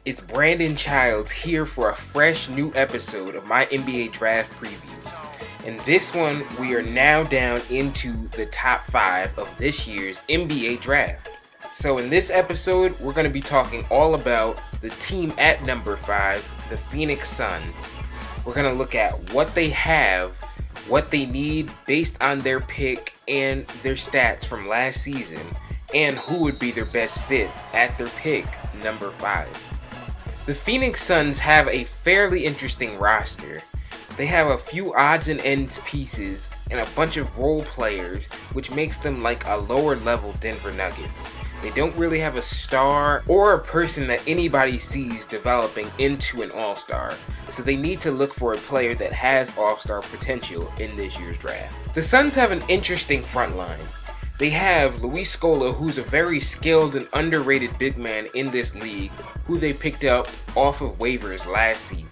It's Brandon Childs here for a fresh new episode of my NBA Draft Previews. In this one, we are now down into the top 5 of this year's NBA Draft. So in this episode, we're going to be talking all about the team at number 5, the Phoenix Suns. We're going to look at what they have, what they need based on their pick and their stats from last season, and who would be their best fit at their pick, number 5. The Phoenix Suns have a fairly interesting roster. They have a few odds and ends pieces and a bunch of role players, which makes them like a lower level Denver Nuggets. They don't really have a star or a person that anybody sees developing into an all-star, so they need to look for a player that has all-star potential in this year's draft. The Suns have an interesting front line. They have Luis Scola, who's a very skilled and underrated big man in this league, who they picked up off of waivers last season.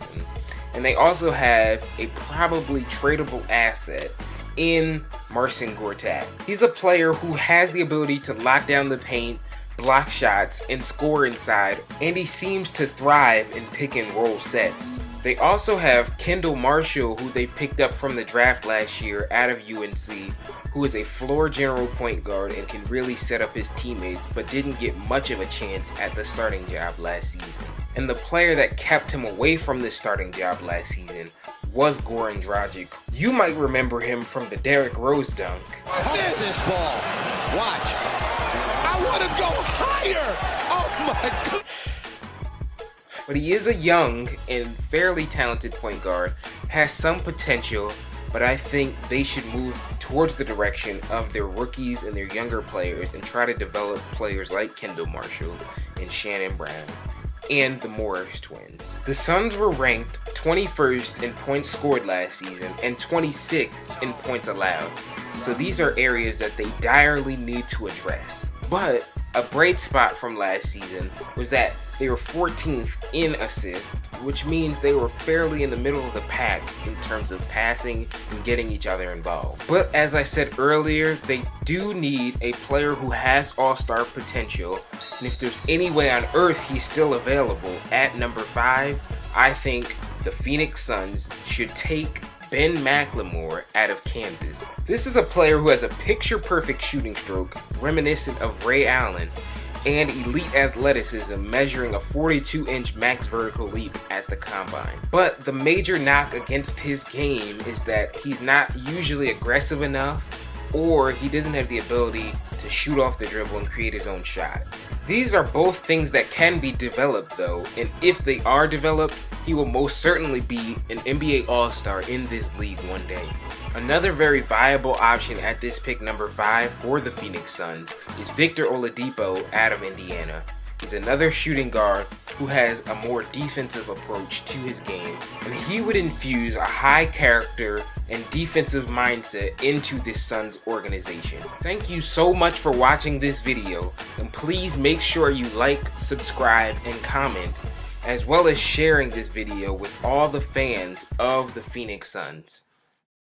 And they also have a probably tradable asset in Marcin Gortat. He's a player who has the ability to lock down the paint, block shots, and score inside, and he seems to thrive in pick and roll sets. They also have Kendall Marshall, who they picked up from the draft last year out of UNC, who is a floor general point guard and can really set up his teammates, but didn't get much of a chance at the starting job last season. And the player that kept him away from the starting job last season was Goran Dragic. You might remember him from the Derrick Rose dunk. Watch this ball. Watch. I want to go higher. Oh my God. But he is a young and fairly talented point guard, has some potential, but I think they should move towards the direction of their rookies and their younger players and try to develop players like Kendall Marshall and Shannon Brown and the Morris twins. The Suns were ranked 21st in points scored last season and 26th in points allowed. So these are areas that they direly need to address. But a bright spot from last season was that they were 14th in assists, which means they were fairly in the middle of the pack in terms of passing and getting each other involved. But as I said earlier, they do need a player who has all-star potential, and if there's any way on earth he's still available at number 5, I think the Phoenix Suns should take Ben McLemore out of Kansas. This is a player who has a picture-perfect shooting stroke, reminiscent of Ray Allen, and elite athleticism, measuring a 42-inch max vertical leap at the combine. But the major knock against his game is that he's not usually aggressive enough, or he doesn't have the ability to shoot off the dribble and create his own shot. These are both things that can be developed though, and if they are developed, he will most certainly be an NBA All-Star in this league one day. Another very viable option at this pick number 5 for the Phoenix Suns is Victor Oladipo out of Indiana. He's another shooting guard who has a more defensive approach to his game, and he would infuse a high character and defensive mindset into this Suns organization. Thank you so much for watching this video, and please make sure you like, subscribe, and comment, as well as sharing this video with all the fans of the Phoenix Suns.